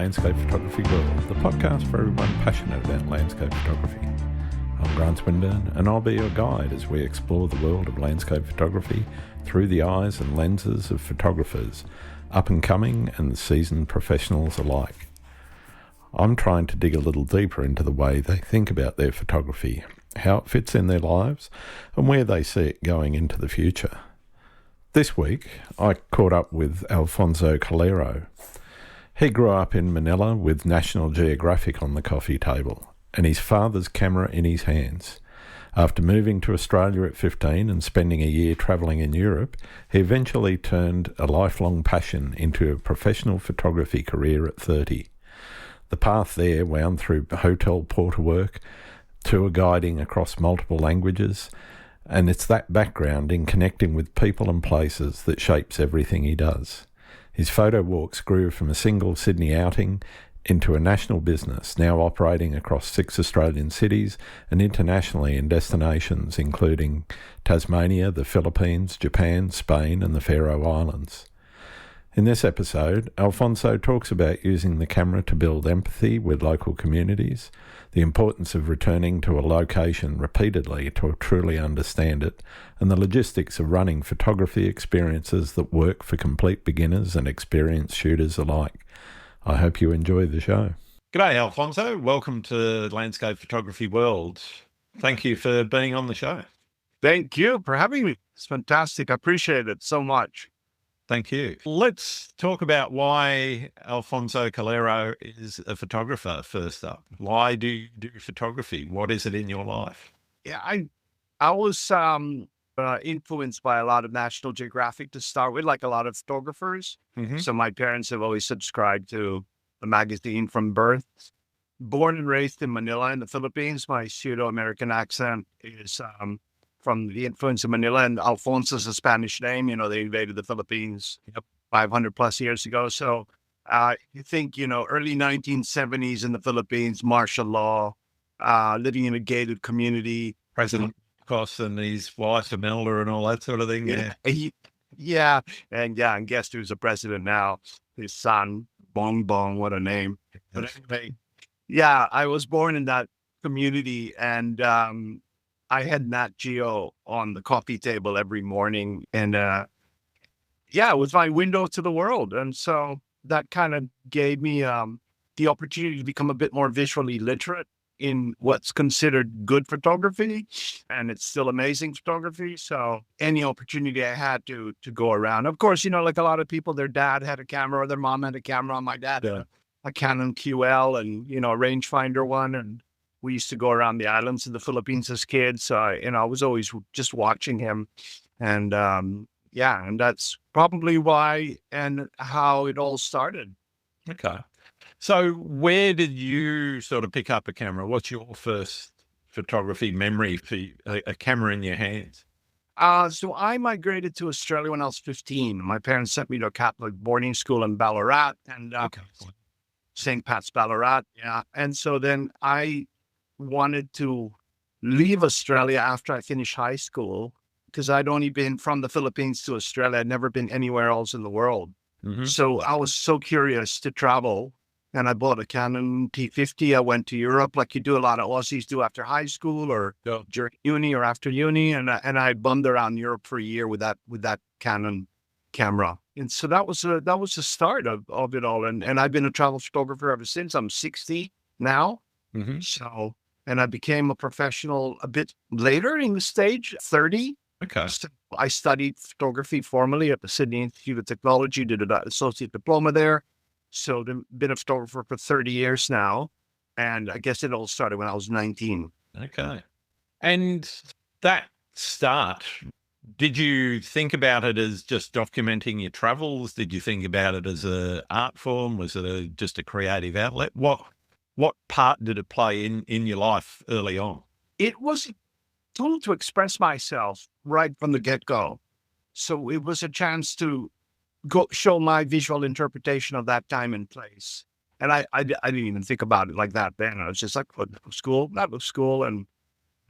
Landscape Photography World, the podcast for everyone passionate about landscape photography. I'm Grant Swinburne, and I'll be your guide as we explore the world of landscape photography through the eyes and lenses of photographers, up and coming and seasoned professionals alike. I'm trying to dig a little deeper into the way they think about their photography, how it fits in their lives, and where they see it going into the future. This week, I caught up with Alfonso Calero. He grew up in Manila with National Geographic on the coffee table and his father's camera in his hands. After moving to Australia at 15 and spending a year travelling in Europe, he eventually turned a lifelong passion into a professional photography career at 30. The path there wound through hotel porter work, tour guiding across multiple languages, and it's that background in connecting with people and places that shapes everything he does. His photo walks grew from a single Sydney outing into a national business, now operating across 6 Australian cities and internationally in destinations including Tasmania, the Philippines, Japan, Spain and the Faroe Islands. In this episode, Alfonso talks about using the camera to build empathy with local communities, the importance of returning to a location repeatedly to truly understand it, and the logistics of running photography experiences that work for complete beginners and experienced shooters alike. I hope you enjoy the show. G'day, Alfonso. Welcome to Landscape Photography World. Thank you for being on the show. Thank you for having me. It's fantastic. I appreciate it so much. Thank you. Let's talk about why Alfonso Calero is a photographer first up. Why do you do photography? What is it in your life? Yeah, I was influenced by a lot of National Geographic to start with, like a lot of photographers. Mm-hmm. So my parents have always subscribed to the magazine from birth. Born and raised in Manila in the Philippines, my pseudo-American accent is from the influence of Manila, and Alfonso is a Spanish name. You know, they invaded the Philippines 500 plus years ago. So you think, early 1970s in the Philippines, martial law, living in a gated community. President Cos and his wife Imelda and all that sort of thing. Yeah. And guess who's the president now? His son, Bong Bong, what a name. But anyway, I was born in that community, and I had Nat Geo on the coffee table every morning, and it was my window to the world. And so that kind of gave me the opportunity to become a bit more visually literate in what's considered good photography, and it's still amazing photography. So any opportunity I had to go around, of course, like a lot of people, their dad had a camera or their mom had a camera. My dad had a Canon QL and, a rangefinder one, and we used to go around the islands in the Philippines as kids. So I was always just watching him, and and that's probably why and how it all started. Okay. So where did you sort of pick up a camera? What's your first photography memory for a camera in your hands? So I migrated to Australia when I was 15. My parents sent me to a Catholic boarding school in Ballarat, and St. Pat's Ballarat. Yeah. And so then I wanted to leave Australia after I finished high school, because I'd only been from the Philippines to Australia. I'd never been anywhere else in the world. Mm-hmm. So I was so curious to travel, and I bought a Canon T50. I went to Europe like you do, a lot of Aussies do after high school or during uni or after uni. And I bummed around Europe for a year with that Canon camera. And so that was the start of it all. And I've been a travel photographer ever since. I'm 60 now. Mm-hmm. So, and I became a professional a bit later in the stage, 30. Okay. So I studied photography formally at the Sydney Institute of Technology, did an associate diploma there. So I've been a photographer for 30 years now. And I guess it all started when I was 19. Okay. And that start, did you think about it as just documenting your travels? Did you think about it as an art form? Was it just a creative outlet? What part did it play in your life early on? It was a tool to express myself right from the get-go. So it was a chance to go show my visual interpretation of that time and place. And I didn't even think about it like that then. I was just like, oh, that looks cool. That looks cool. And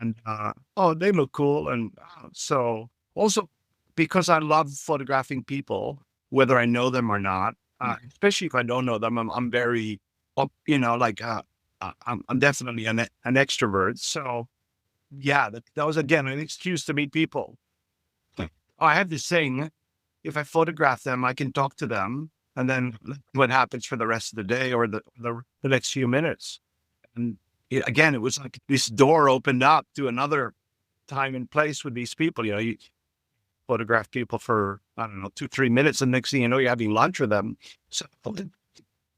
they look cool. And so also because I love photographing people, whether I know them or not, especially if I don't know them, I'm very I'm definitely an extrovert. So yeah, that was again an excuse to meet people. I have this saying: if I photograph them, I can talk to them, and then what happens for the rest of the day or the next few minutes. And again, it was like this door opened up to another time and place with these people. You photograph people for, I don't know, 2-3 minutes, and next thing you know, you're having lunch with them. So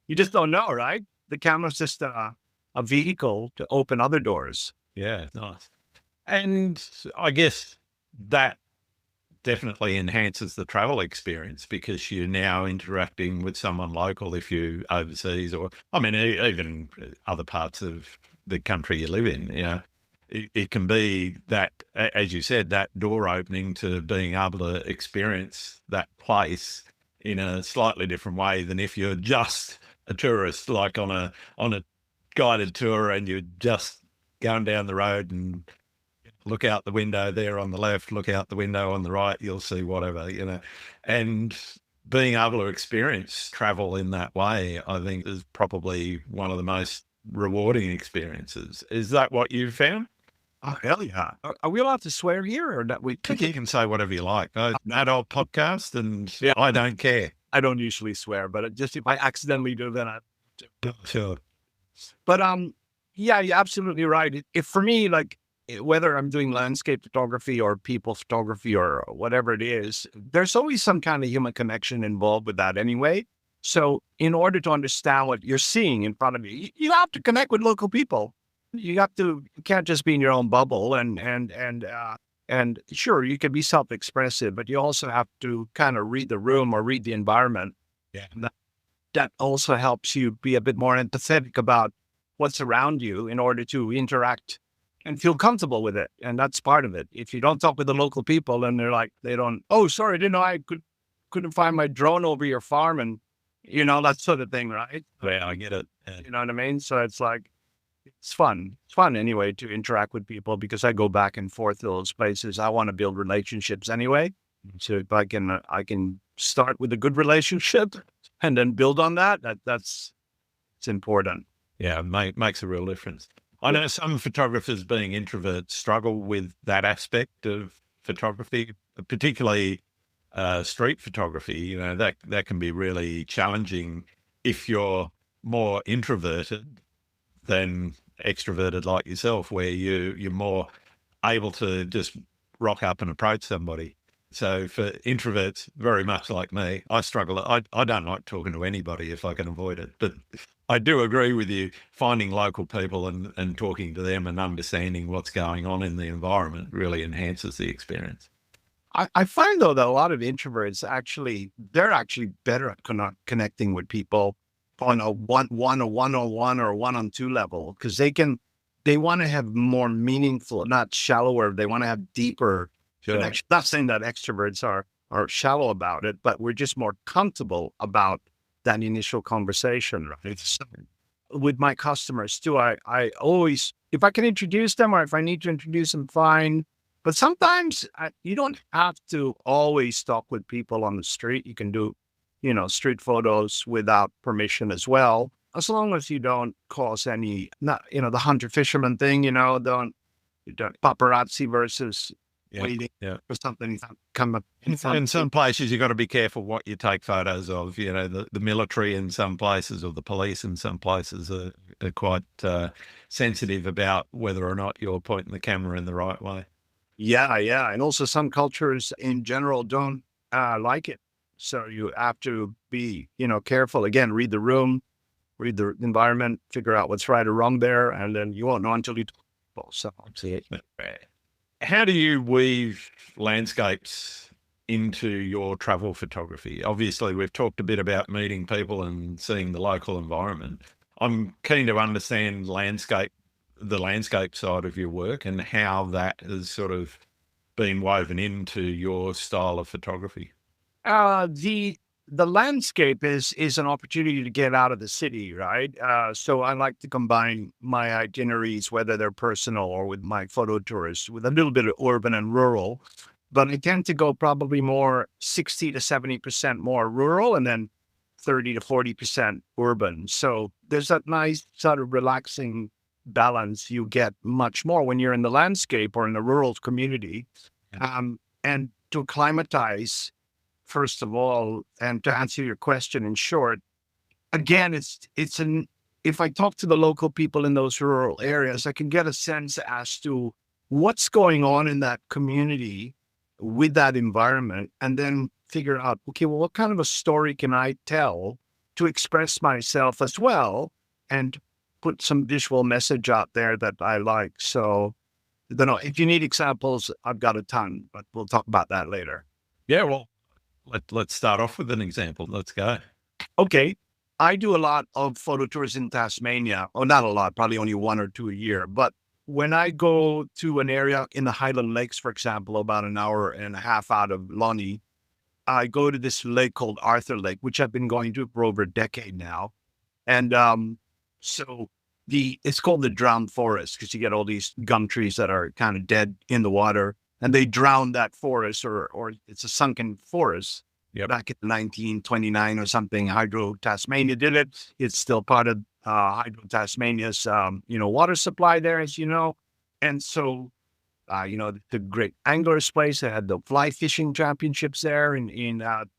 you just don't know, right? The camera's just a vehicle to open other doors. Yeah, nice. And I guess that definitely enhances the travel experience because you're now interacting with someone local if you're overseas, or I mean, even other parts of the country you live in. It can be that, as you said, that door opening to being able to experience that place in a slightly different way than if you're just a tourist, like on a guided tour, and you're just going down the road and look out the window there on the left, look out the window on the right, you'll see whatever, and being able to experience travel in that way, I think, is probably one of the most rewarding experiences. Is that what you've found? Oh, hell yeah. Are we allowed to swear here, or that we You can say whatever you like. An adult podcast, and Yeah. I don't care. I don't usually swear, but just if I accidentally do, then I do. Sure. But yeah, you're absolutely right. If for me, like whether I'm doing landscape photography or people photography or whatever it is, there's always some kind of human connection involved with that anyway. So in order to understand what you're seeing in front of you, you have to connect with local people. You can't just be in your own bubble and sure, you can be self-expressive, but you also have to kind of read the room or read the environment. Yeah. And that also helps you be a bit more empathetic about what's around you in order to interact and feel comfortable with it. And that's part of it. If you don't talk with the local people and oh, sorry, didn't know I couldn't find my drone over your farm, and that sort of thing, right? Yeah, I get it. Yeah. You know what I mean? So it's like, it's fun. It's fun anyway to interact with people because I go back and forth to those places. I want to build relationships anyway. So if I can start with a good relationship and then build on that, it's important. Yeah, makes a real difference. I know some photographers, being introverts, struggle with that aspect of photography, particularly street photography. That can be really challenging if you're more introverted than extroverted like yourself, where you're more able to just rock up and approach somebody. So for introverts, very much like me, I struggle. I don't like talking to anybody if I can avoid it. But I do agree with you, finding local people and talking to them and understanding what's going on in the environment really enhances the experience. I find though that a lot of introverts they're actually better at connecting with people on a one-on-one or one-on-two level, because they want to have more meaningful, not shallower. They want to have deeper connection. Not saying that extroverts are shallow about it, but we're just more comfortable about that initial conversation, right? So with my customers too, I always, if I can introduce them or if I need to introduce them, fine. But sometimes you don't have to always talk with people on the street. You can do, street photos without permission as well, as long as you don't cause any, not, the hunter fisherman thing, don't paparazzi versus waiting for something to come up. In some places, you've got to be careful what you take photos of. The military in some places or the police in some places are quite sensitive about whether or not you're pointing the camera in the right way. Yeah. And also some cultures in general don't like it. So you have to be, careful. Again, read the room, read the environment, figure out what's right or wrong there, and then you won't know until you talk to people. So how do you weave landscapes into your travel photography? Obviously, we've talked a bit about meeting people and seeing the local environment. I'm keen to understand the landscape side of your work and how that has sort of been woven into your style of photography. The landscape is an opportunity to get out of the city, right? So I like to combine my itineraries, whether they're personal or with my photo tours, with a little bit of urban and rural. But I tend to go probably more 60 to 70% more rural, and then 30 to 40% urban. So there's that nice sort of relaxing balance you get much more when you're in the landscape or in a rural community. And to acclimatize, first of all, and to answer your question in short, again, if I talk to the local people in those rural areas, I can get a sense as to what's going on in that community with that environment, and then figure out, okay, well, what kind of a story can I tell to express myself as well and put some visual message out there that I like. So, I don't know, if you need examples, I've got a ton, but we'll talk about that later. Yeah, well, let's start off with an example. Let's go. Okay. I do a lot of photo tours in Tasmania. Oh, not a lot, probably only 1 or 2 a year. But when I go to an area in the Highland Lakes, for example, about an hour and a half out of Lonnie, I go to this lake called Arthur Lake, which I've been going to for over a decade now. And so it's called the drowned forest because you get all these gum trees that are kind of dead in the water, and they drown that forest, or it's a sunken forest. Yep. Back in 1929 or something, Hydro Tasmania did it. It's still part of Hydro Tasmania's, water supply there, as you know. And so, the great anglers place, they had the fly fishing championships there in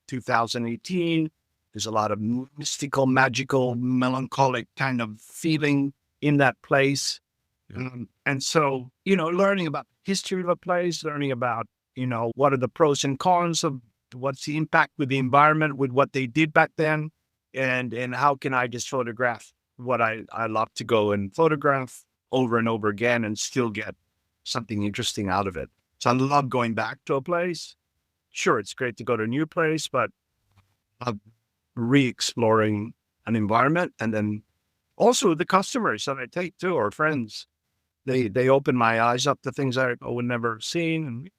2018. There's a lot of mystical, magical, melancholic kind of feeling in that place. Yeah. And so, learning about the history of a place, learning about, what are the pros and cons of what's the impact with the environment, with what they did back then, and how can I just photograph what I love to go and photograph over and over again and still get something interesting out of it. So I love going back to a place. Sure, it's great to go to a new place, but I love re-exploring an environment. And then also the customers that I take too, or friends, they open my eyes up to things I would never have seen. And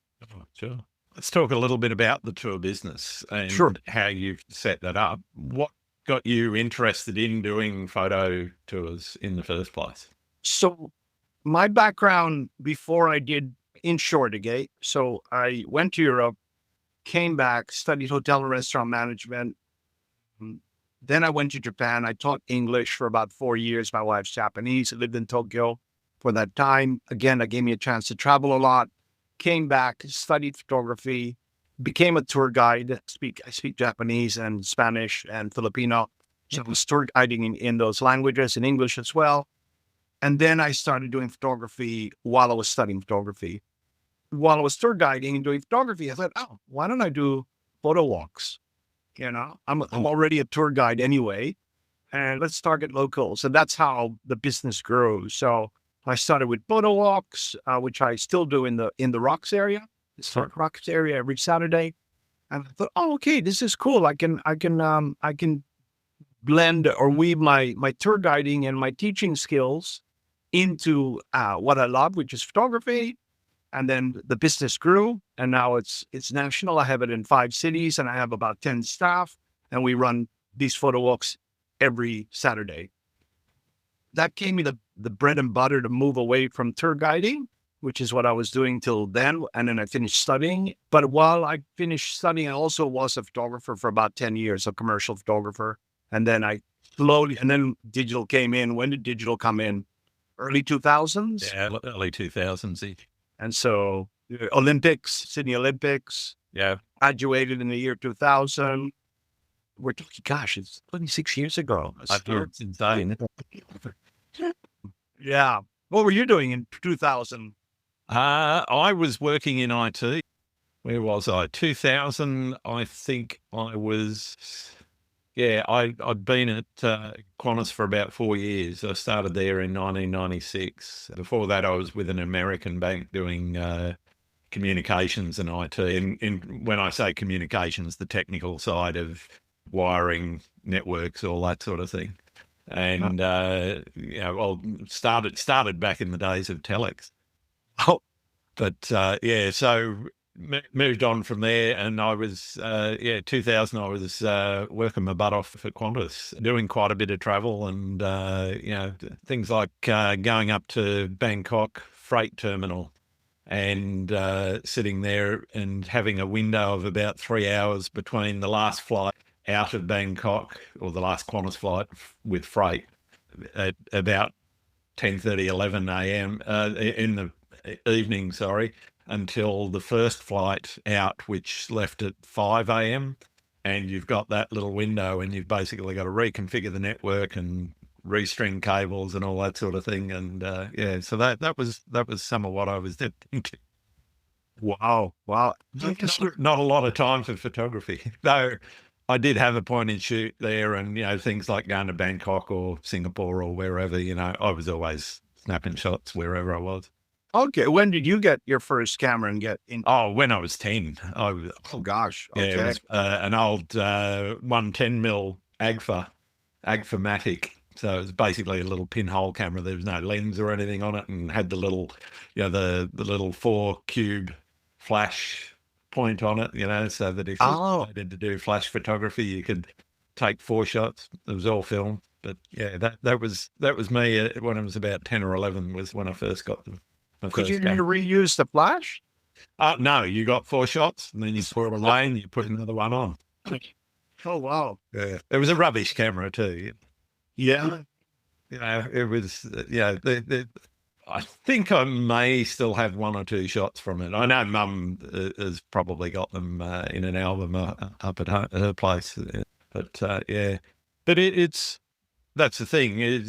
Sure. Let's talk a little bit about the tour business and Sure. how you've set that up. What got you interested in doing photo tours in the first place? So my background before I did, in short, again, so I went to Europe, came back, studied hotel and restaurant management. Then I went to Japan. I taught English for about 4 years. My wife's Japanese. I lived in Tokyo for that time. Again, that gave me a chance to travel a lot. Came back, studied photography, became a tour guide. I speak Japanese and Spanish and Filipino. So I was tour guiding in those languages, in English as well. And then I started doing photography while I was studying photography. While I was tour guiding and doing photography, I thought, oh, why don't I do photo walks? I'm already a tour guide anyway, and let's target locals. And that's how the business grew. So I started with photo walks, which I still do in the Rocks area, the Rocks area every Saturday. And I thought, oh, okay, this is cool. I can blend or weave my tour guiding and my teaching skills into what I love, which is photography. And then the business grew, and now it's national. I have it in 5 cities, and I have about 10 staff, and we run these photo walks every Saturday. That gave me the bread and butter to move away from tour guiding, which is what I was doing till then. And then I finished studying. But while I finished studying, I also was a photographer for about 10 years, a commercial photographer. And then and then digital came in. When did digital come in? Early 2000s? Yeah, early 2000s. And so Sydney Olympics. Yeah. Graduated in the year 2000. We're talking, gosh, it's 26 years ago. It's insane. Yeah. What were you doing in 2000? I was working in IT. Where was I? 2000, I think I was... Yeah, I'd been at Qantas for about 4 years. I started there in 1996. Before that, I was with an American bank doing communications and IT. And when I say communications, the technical side of wiring, networks, all that sort of thing. And started back in the days of telex. Oh, but so moved on from there, and I was 2000. I was working my butt off for Qantas, doing quite a bit of travel, and things like going up to Bangkok freight terminal and sitting there and having a window of about 3 hours between the last flight out of Bangkok, or the last Qantas flight with freight, at about 10:30, 11 a.m. In the evening, until the first flight out, which left at 5 a.m. And you've got that little window, and you've basically got to reconfigure the network and restring cables and all that sort of thing. And so that was some of what I was thinking. Wow. Not a lot of time for photography, though. I did have a point and shoot there, and things like going to Bangkok or Singapore or wherever. I was always snapping shots wherever I was. Okay. When did you get your first camera and get in? Oh, when I was 10. Oh gosh. Yeah, Okay. it was an old 110mm Agfamatic. So it was basically a little pinhole camera. There was no lens or anything on it, and had the little, the little 4-cube flash point on it, so that if you wanted to do flash photography, you could take 4 shots. It was all film. But yeah, that was me when I was about 10 or 11 was when I first got them. Could you reuse the flash? No, you got 4 shots, and then you pour it away and you put another one on. Oh, wow. Yeah. It was a rubbish camera too. Yeah. It was, I think I may still have 1 or 2 shots from it. I know Mum has probably got them in an album up at her place. But yeah, but that's the thing, it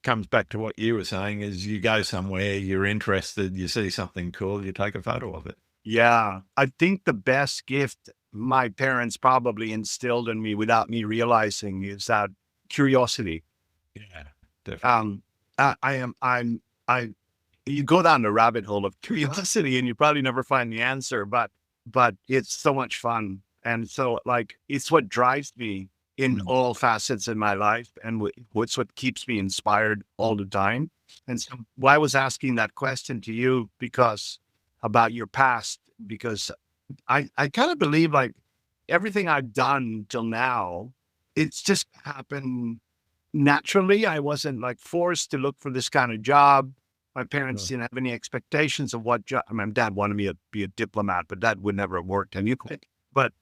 comes back to what you were saying, is you go somewhere, you're interested, you see something cool, you take a photo of it. Yeah. I think the best gift my parents probably instilled in me without me realizing is that curiosity. Yeah, definitely. You go down the rabbit hole of curiosity and you probably never find the answer, but it's so much fun. And so it's what drives me in all facets in my life, and what's what keeps me inspired all the time. And so I was asking that question to you because about your past, because I kind of believe everything I've done till now, it's just happened naturally. I wasn't forced to look for this kind of job. My parents didn't have any expectations of what job. I mean, Dad wanted me to be a diplomat, but that would never have worked anyway. But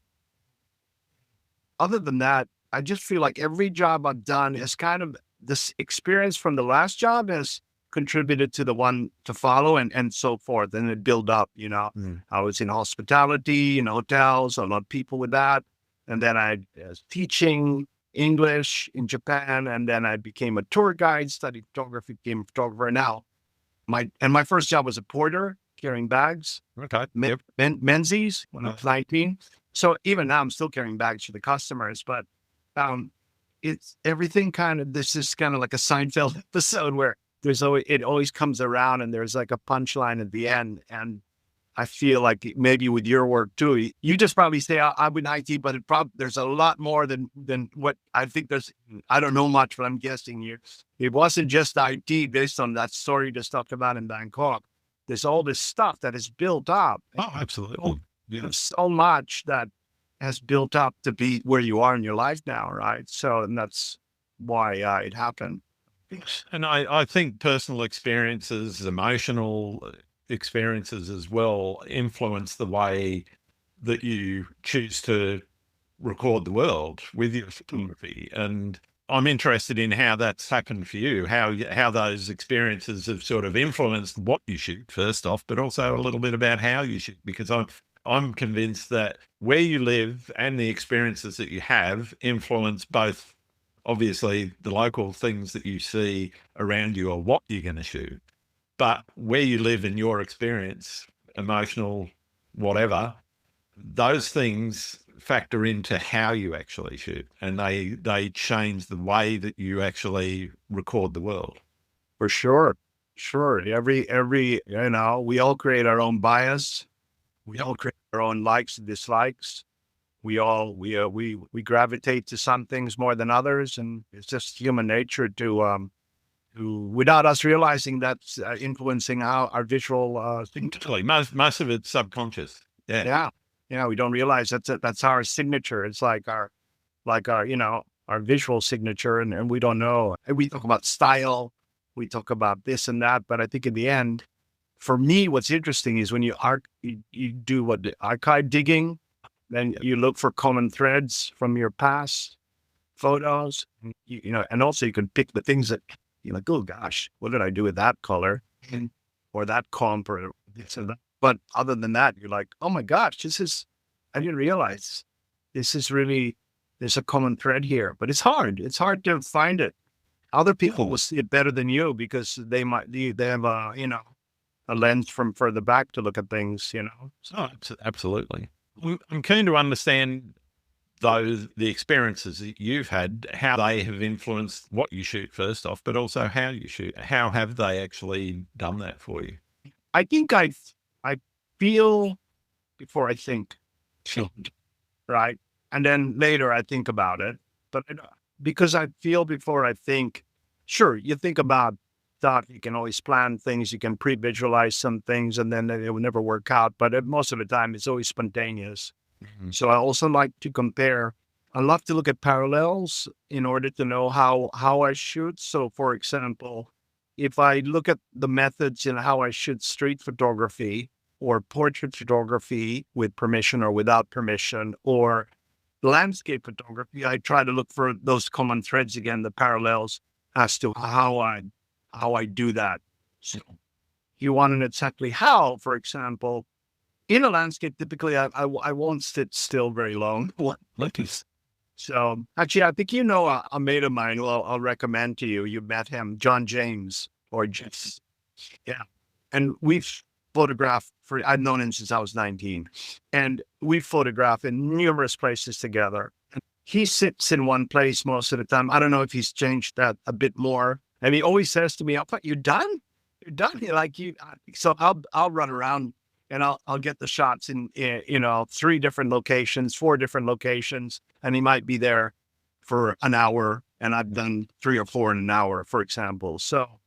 other than that, I just feel like every job I've done is kind of this experience from the last job has contributed to the one to follow, and so forth. And it built up, I was in hospitality, in hotels, a lot of people with that. And then I was teaching English in Japan. And then I became a tour guide, studied photography, became a photographer. Now my first job was a porter carrying bags. Okay. Menzies when I was 19. So even now I'm still carrying bags for the customers, but it's everything this is kind of like a Seinfeld episode where it always comes around and there's a punchline at the end. And I feel like maybe with your work too, you just probably say I'm in IT, but there's a lot more than what I think there's. I don't know much, but I'm guessing here it wasn't just IT based on that story you just talked about in Bangkok. There's all this stuff that is built up. Oh, absolutely. There's so much that has built up to be where you are in your life now, right? So, and that's why it happened. And I think personal experiences, emotional experiences as well, influence the way that you choose to record the world with your photography. And I'm interested in how that's happened for you, how those experiences have sort of influenced what you shoot, first off, but also a little bit about how you shoot, because I'm convinced that where you live and the experiences that you have influence both, obviously, the local things that you see around you or what you're going to shoot, but where you live and your experience, emotional, whatever, those things factor into how you actually shoot, and they change the way that you actually record the world. For sure. Sure. Every, we all create our own bias. We all create our own likes and dislikes. We gravitate to some things more than others, and it's just human nature to without us realizing that's influencing our visual thing. Totally. Most of it's subconscious. Yeah. Yeah. We don't realize that's our signature. It's like our our visual signature, and we don't know. And we talk about style, we talk about this and that, but I think in the end, for me, what's interesting is when you do the archive digging, Then you look for common threads from your past photos, and also you can pick the things that you're like, oh gosh, what did I do with that color or that comp or this and that. But other than that, you're like, oh my gosh, I didn't realize this is really, there's a common thread here, but it's hard. It's hard to find it. Other people will see it better than you because they have a lens from further back to look at things, So, Oh, absolutely. I'm keen to understand the experiences that you've had, how they have influenced what you shoot first off, but also how you shoot. How have they actually done that for you? I think I feel before I think, right? And then later I think about it. But because I feel before I think, sure, you think about stuff, you can always plan things, you can pre-visualize some things, and then it will never work out. But most of the time, it's always spontaneous. Mm-hmm. So I also like to compare. I love to look at parallels in order to know how I shoot. So, for example, if I look at the methods in how I shoot street photography or portrait photography with permission or without permission, or landscape photography, I try to look for those common threads again, the parallels as to how I do that. So you want to know exactly how, for example, in a landscape, typically I won't sit still very long. So actually, I think a mate of mine who I'll recommend to you. You met him, John James or Jeff. Yeah. And we've photographed I've known him since I was 19. And we photograph in numerous places together. And he sits in one place most of the time. I don't know if he's changed that a bit more. And he always says to me, "You're done? You're done?" So I'll run around and I'll get the shots in 3 different locations, 4 different locations, and he might be there for an hour, and I've done 3 or 4 in an hour, for example. So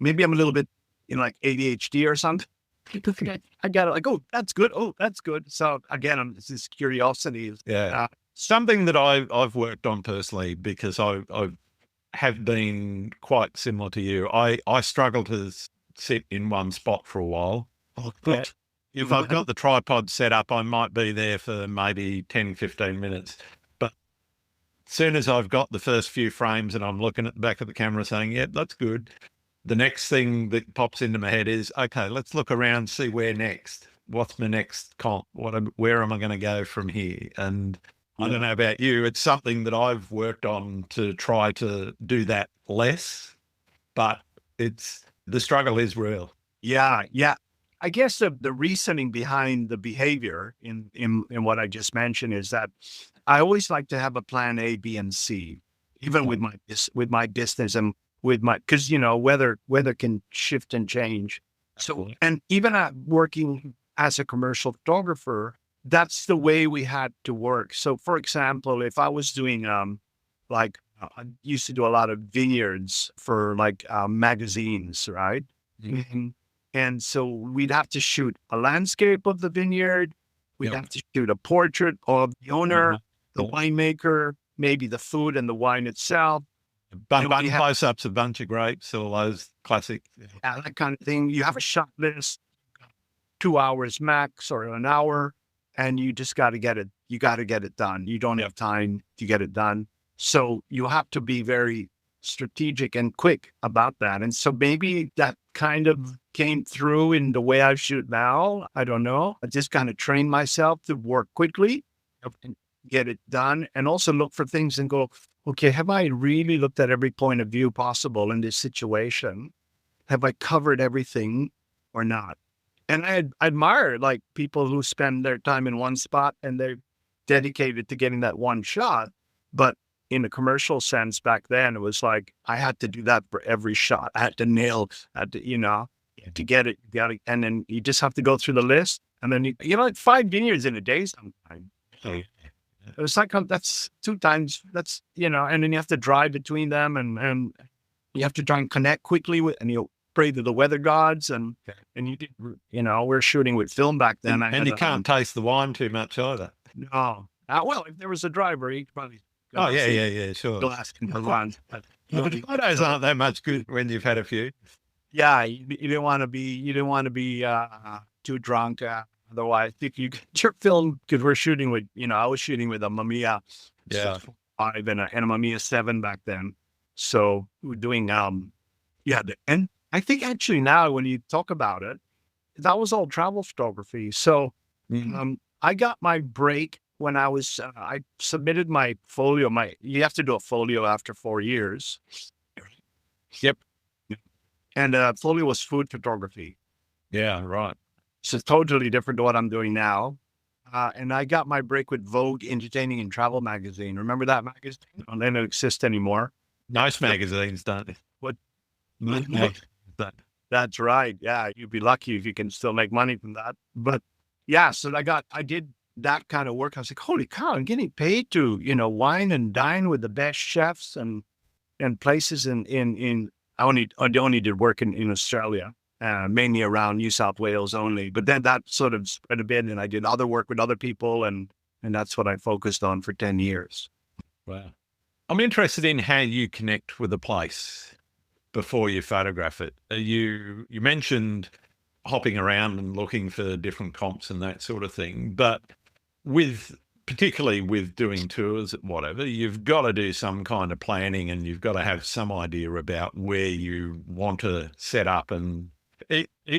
maybe I'm a little bit like ADHD or something. I got it. Like, oh, that's good. Oh, that's good. So again, it's this curiosity. Yeah. Something that I've worked on personally, because I have been quite similar to you. I struggle to sit in one spot for a while. Oh, good. If I've got the tripod set up, I might be there for maybe 10, 15 minutes. But as soon as I've got the first few frames and I'm looking at the back of the camera saying, yeah, that's good, the next thing that pops into my head is, okay, let's look around, see where next. What's my next comp? Where am I going to go from here? And I don't know about you, it's something that I've worked on to try to do that less, but the struggle is real. Yeah. I guess the reasoning behind the behavior in what I just mentioned is that I always like to have a plan A, B, and C, even with my business and because weather can shift and change. So, and even working as a commercial photographer, that's the way we had to work. So, for example, if I was doing I used to do a lot of vineyards for magazines, right? Mm-hmm. And so we'd have to shoot a landscape of the vineyard. We'd have to shoot a portrait of the owner, the winemaker, maybe the food and the wine itself. Bunch close-ups, a bunch of grapes, all those classic. Yeah, that kind of thing. You have a shot list, 2 hours max or an hour, and you just got to get it. You got to get it done. You don't have time to get it done. So you have to be very strategic and quick about that. And so maybe that kind of came through in the way I shoot now. I don't know. I just kind of trained myself to work quickly and get it done, and also look for things and go, okay, have I really looked at every point of view possible in this situation? Have I covered everything or not? And I admire people who spend their time in one spot and they're dedicated to getting that one shot. But in a commercial sense, back then, it was like I had to do that for every shot. I had to nail, to get it. And then you just have to go through the list. And then, 5 vineyards in a day sometimes. So it was that's 2 times, and then you have to drive between them and you have to try and connect quickly and you pray to the weather gods. And you did, we're shooting with film back then. And you can't taste the wine too much either. No. Well, if there was a driver, he'd probably. Oh, yeah, sure. Glass can go on. But photos aren't that much good when you've had a few. Yeah, you didn't want to be too drunk on Otherwise, if you get your film, because we're shooting with, I was shooting with a Mamiya Yeah. 5 and a Mamiya 7 back then. So we're doing, and I think actually now when you talk about it, that was all travel photography. So I got my break when I submitted my folio. You have to do a folio after 4 years. Yep. And folio was food photography. Yeah, right. So it's totally different to what I'm doing now. And I got my break with Vogue Entertaining and Travel magazine. Remember that magazine? They don't exist anymore. Most magazines don't. What? Most magazines don't. That's right. Yeah, you'd be lucky if you can still make money from that. But yeah, so I did that kind of work. I was like, holy cow, I'm getting paid to, wine and dine with the best chefs and places I only did work in Australia, mainly around New South Wales only. But then that sort of spread a bit, and I did other work with other people, and that's what I focused on for 10 years. Wow. I'm interested in how you connect with a place before you photograph it. You mentioned hopping around and looking for different comps and that sort of thing, but particularly with doing tours, whatever, you've got to do some kind of planning, and you've got to have some idea about where you want to set up. And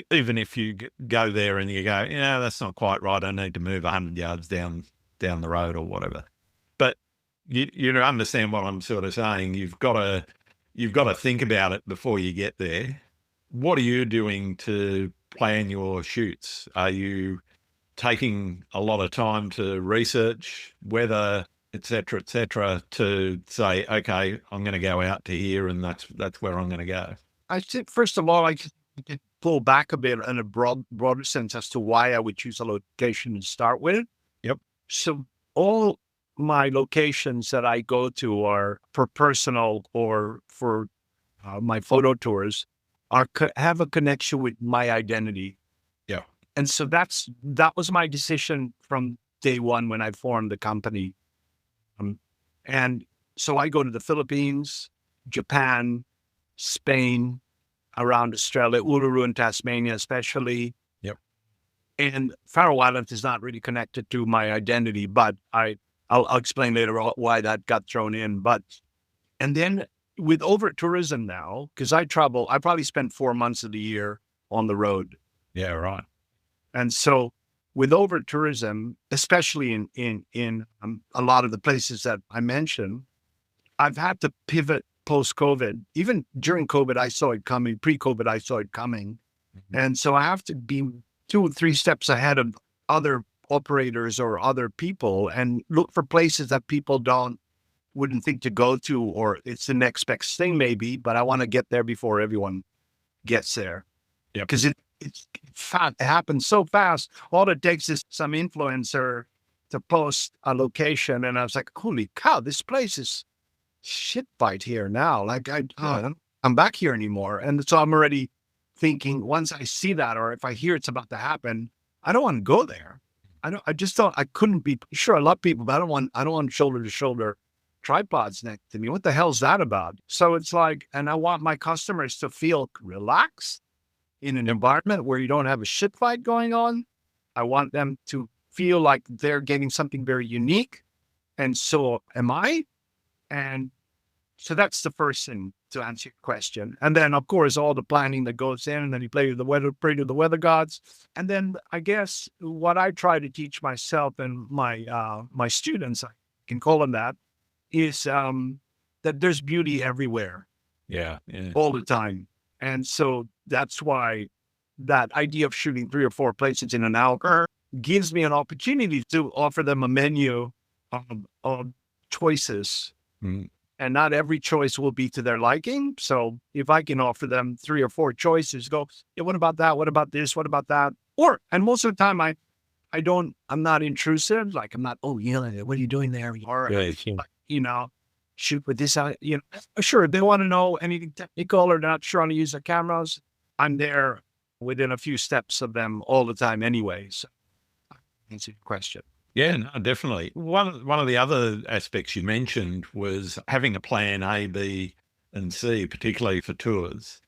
even if you go there and you go, that's not quite right, I need to move 100 yards down the road or whatever. But you understand what I'm sort of saying. You've got to think about it before you get there. What are you doing to plan your shoots? Are you taking a lot of time to research weather, et cetera, to say, okay, I'm going to go out to here, and that's where I'm going to go? I think, first of all, I can pull back a bit in a broader sense as to why I would choose a location to start with. Yep. So all my locations that I go to are for personal or for my photo tours have a connection with my identity. Yeah. And so that was my decision from day one when I formed the company. And so I go to the Philippines, Japan, Spain, around Australia, Uluru and Tasmania especially. Yep. And Faroe Islands is not really connected to my identity, but I'll explain later on why that got thrown in. And then with over tourism now, because I travel, I probably spend 4 months of the year on the road. Yeah, right. And so with over tourism, especially in a lot of the places that I mentioned, I've had to pivot post-COVID. Even during COVID, I saw it coming. Pre-COVID, I saw it coming. Mm-hmm. And so I have to be 2 or 3 steps ahead of other operators or other people and look for places that people wouldn't think to go to, or it's the next best thing maybe, but I want to get there before everyone gets there. Yeah. Because it happens so fast. All it takes is some influencer to post a location, and I was like, holy cow, this place is shit fight here now. Like I'm back here anymore. And so I'm already thinking, once I see that, or if I hear it's about to happen, I don't want to go there. I couldn't be sure. I love people, but I don't want shoulder to shoulder tripods next to me. What the hell's that about? So it's like, and I want my customers to feel relaxed in an environment where you don't have a shit fight going on. I want them to feel like they're getting something very unique. And so am I. And so that's the first thing to answer your question. And then, of course, all the planning that goes in, and then you pray to the weather gods. And then I guess what I try to teach myself and my students, I can call them that, is that there's beauty everywhere. Yeah. All the time. And so that's why that idea of shooting 3 or 4 places in an hour gives me an opportunity to offer them a menu of choices. Mm. And not every choice will be to their liking. So if I can offer them 3 or 4 choices, go, yeah, what about that? What about this? What about that? And most of the time I'm not intrusive. Like I'm not, what are you doing there? Or, shoot with this, sure. If they want to know anything technical or not sure how to use their cameras, I'm there within a few steps of them all the time anyway. So answer your question. Yeah, no, definitely. One of the other aspects you mentioned was having a plan A, B, and C, particularly for tours.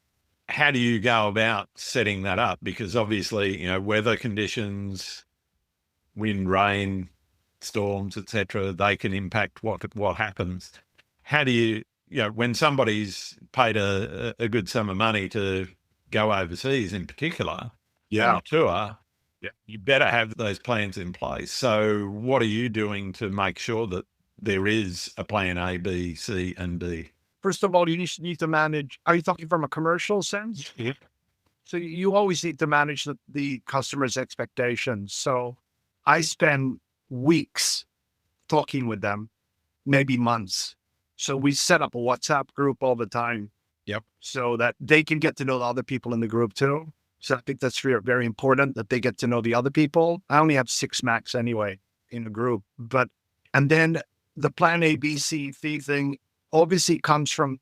How do you go about setting that up? Because obviously, weather conditions, wind, rain, storms, etc., they can impact what happens. How do you when somebody's paid a good sum of money to go overseas in particular on a tour, you better have those plans in place. So what are you doing to make sure that there is a plan A, B, C, and D? First of all, you need to manage. Are you talking from a commercial sense? Yeah. So you always need to manage the customer's expectations. So I spend weeks talking with them, maybe months. So we set up a WhatsApp group all the time. Yep. So that they can get to know the other people in the group too. So I think that's very, very important that they get to know the other people. I only have 6 max anyway in the group, and then the plan A, B, C, D thing obviously comes from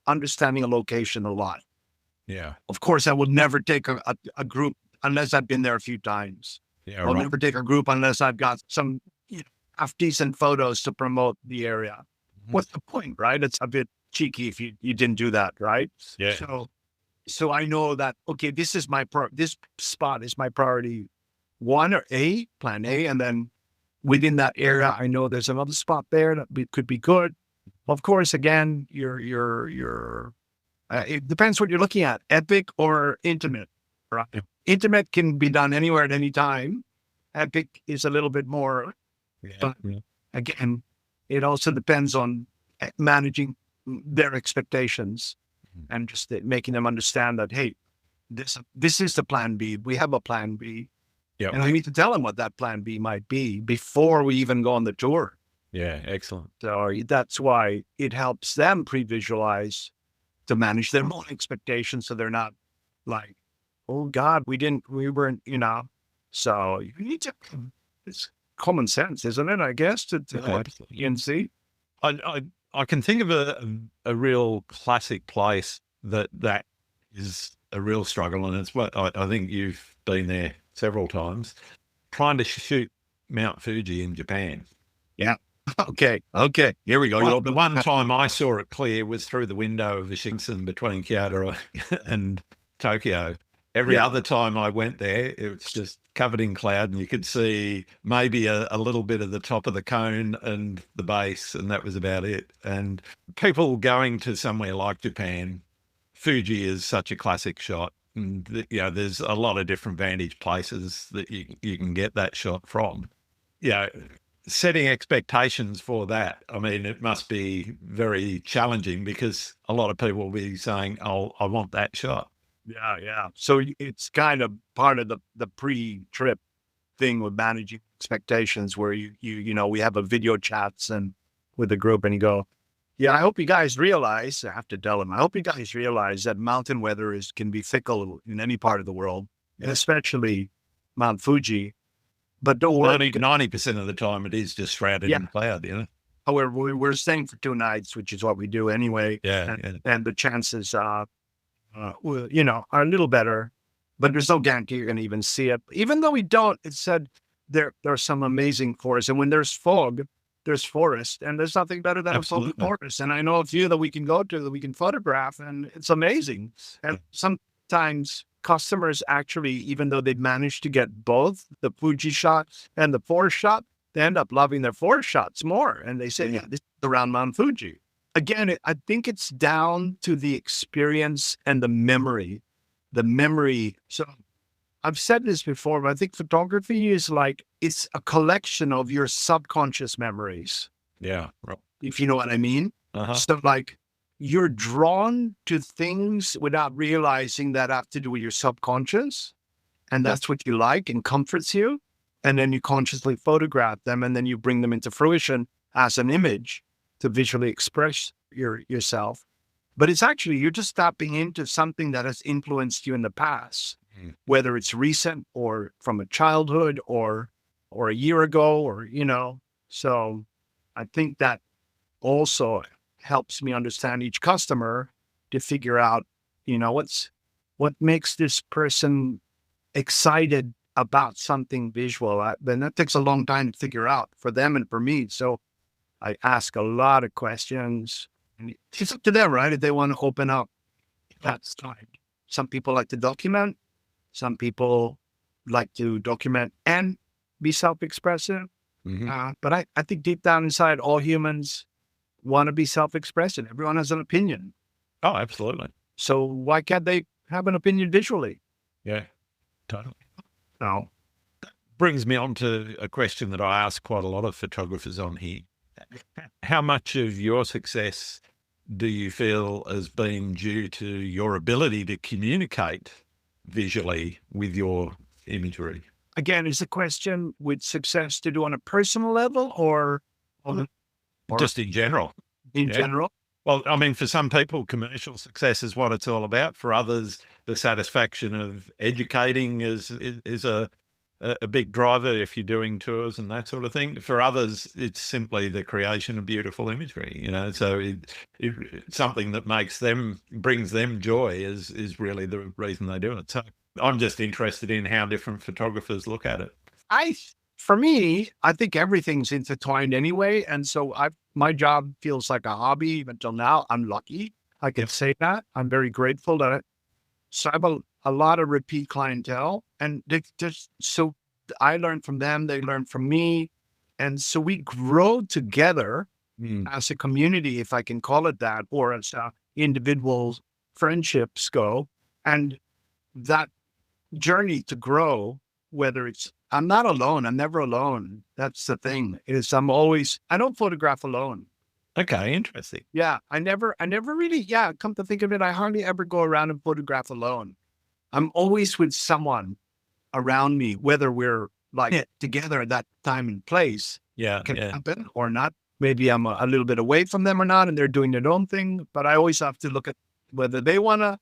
understanding a location a lot. Yeah. Of course, I would never take a group unless I've been there a few times. Yeah. I'll Right. never take a group unless I've got some half decent photos to promote the area. Mhm. What's the point, right? It's a bit cheeky if you didn't do that, right? Yeah. So I know that, okay, this spot is my priority 1 or A, plan A. And then within that area, I know there's another spot there that could be good. Of course, again, it depends what you're looking at, epic or intimate, right? Yeah. Intimate can be done anywhere at any time. Epic is a little bit more, but again, it also depends on managing their expectations and just making them understand that, hey, this is the plan B. We have a plan B. Yep. And we need to tell them what that plan B might be before we even go on the tour. Yeah. Excellent. So that's why it helps them pre-visualize to manage their own expectations. So they're not like, oh God, we weren't, so you need to, it's common sense, isn't it? I guess to help and see. I can think of a real classic place that is a real struggle, and it's what I think you've been there several times, trying to shoot Mount Fuji in Japan. Yeah. Okay. Here we go. The one time I saw it clear was through the window of the Shinkansen between Kyoto and Tokyo. Every other time I went there, it was just covered in cloud, and you could see maybe a little bit of the top of the cone and the base, and that was about it. And people going to somewhere like Japan, Fuji is such a classic shot. And there's a lot of different vantage places that you can get that shot from. Setting expectations for that, I mean, it must be very challenging because a lot of people will be saying, "Oh, I want that shot." Yeah. So it's kind of part of the pre-trip thing with managing expectations, where we have a video chats and with the group, and you go, yeah, I hope you guys realize. I have to tell them, I hope you guys realize that mountain weather can be fickle in any part of the world, and especially Mount Fuji. But don't worry, 90% of the time it is just shrouded in cloud. However, we're staying for 2 nights, which is what we do anyway. And the chances are a little better, but there's no guarantee you're going to even see it. Even though we don't, it said there are some amazing forests, and when there's fog, there's forest, and there's nothing better than a fog forest. And I know a few that we can go to that we can photograph, and it's amazing. And sometimes customers actually, even though they've managed to get both the Fuji shot and the forest shot, they end up loving their forest shots more. And they say, yeah, this is around Mount Fuji. Again, I think it's down to the experience and the memory. So I've said this before, but I think photography is it's a collection of your subconscious memories. Yeah. Right. If you know what I mean. Uh-huh. So you're drawn to things without realizing that have to do with your subconscious. And that's what you like and comforts you. And then you consciously photograph them, and then you bring them into fruition as an image to visually express yourself. But it's actually, you're just tapping into something that has influenced you in the past, whether it's recent or from a childhood or a year ago, or, so I think that also helps me understand each customer to figure out, what makes this person excited about something visual. Then that takes a long time to figure out for them and for me. So I ask a lot of questions, and it's up to them, right? If they want to open up, that's fine. Some people like to document. Some people like to document and be self-expressive. Mhm. But I think deep down inside, all humans want to be self-expressive. Everyone has an opinion. Oh, absolutely. So why can't they have an opinion visually? Yeah, totally. No. Brings me on to a question that I ask quite a lot of photographers on here. How much of your success do you feel has been due to your ability to communicate visually with your imagery? Again, is the question with success to do on a personal level or Just in general. in Yeah. general? Well, I mean, for some people, commercial success is what it's all about. For others, the satisfaction of educating is a big driver if you're doing tours and that sort of thing. For others, it's simply the creation of beautiful imagery, you know. So something that brings them joy is really the reason they do it. So I'm just interested in how different photographers look at it. For me, I think everything's intertwined anyway. And so my job feels like a hobby even till now. I'm lucky. I can say that. I'm very grateful that so I have a lot of repeat clientele, and so I learn from them, they learn from me. And so we grow together as a community, if I can call it that, or as individual friendships go. And that journey to grow, whether I'm not alone. I'm never alone. That's the thing I don't photograph alone. Okay, interesting. Yeah. I never really, come to think of it, I hardly ever go around and photograph alone. I'm always with someone around me, whether we're like together at that time and place. Yeah, Can yeah. happen or not. Maybe I'm a little bit away from them or not, and they're doing their own thing, but I always have to look at whether they want to.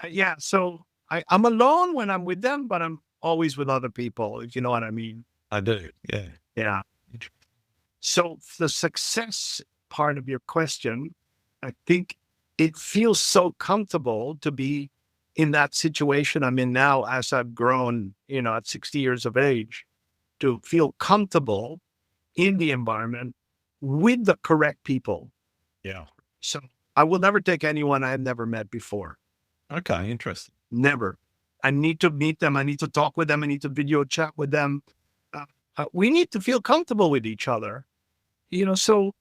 Yeah. So I'm alone when I'm with them, but I'm always with other people, if you know what I mean. I do. Yeah. Yeah. So the success part of your question, I think it feels so comfortable to be in that situation I'm in now as I've grown, at 60 years of age, to feel comfortable in the environment with the correct people. Yeah. So I will never take anyone I have never met before. Okay, interesting. Never. I need to meet them. I need to talk with them. I need to video chat with them. We need to feel comfortable with each other. So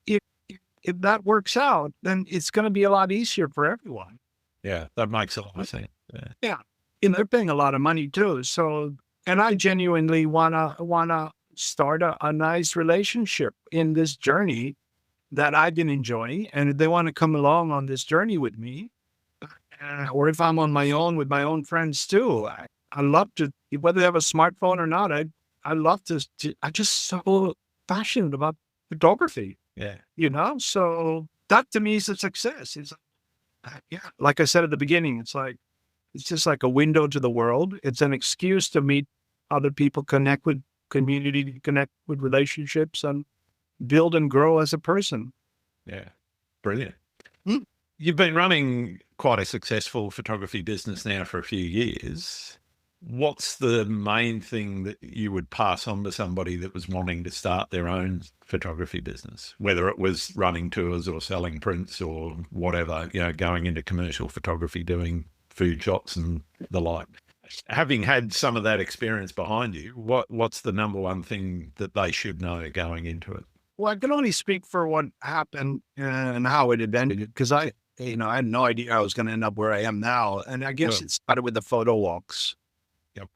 if that works out, then it's going to be a lot easier for everyone. Yeah, that makes a lot of sense. Yeah. Yeah. They're paying a lot of money too. So, and I genuinely wanna start a nice relationship in this journey that I've been enjoying. And if they want to come along on this journey with me, or if I'm on my own with my own friends too, I love to, whether they have a smartphone or not, I love to I'm just so passionate about photography. Yeah. So that to me is a success. It's like I said at the beginning, it's just like a window to the world. It's an excuse to meet other people, connect with community, connect with relationships, and build and grow as a person. Yeah. Brilliant. You've been running quite a successful photography business now for a few years. What's the main thing that you would pass on to somebody that was wanting to start their own photography business, whether it was running tours or selling prints or whatever, going into commercial photography, doing food shots and the like? Having had some of that experience behind you, what's the number one thing that they should know going into it? Well, I can only speak for what happened and how it ended, because I had no idea I was going to end up where I am now. And I guess it started with the photo walks. Yep.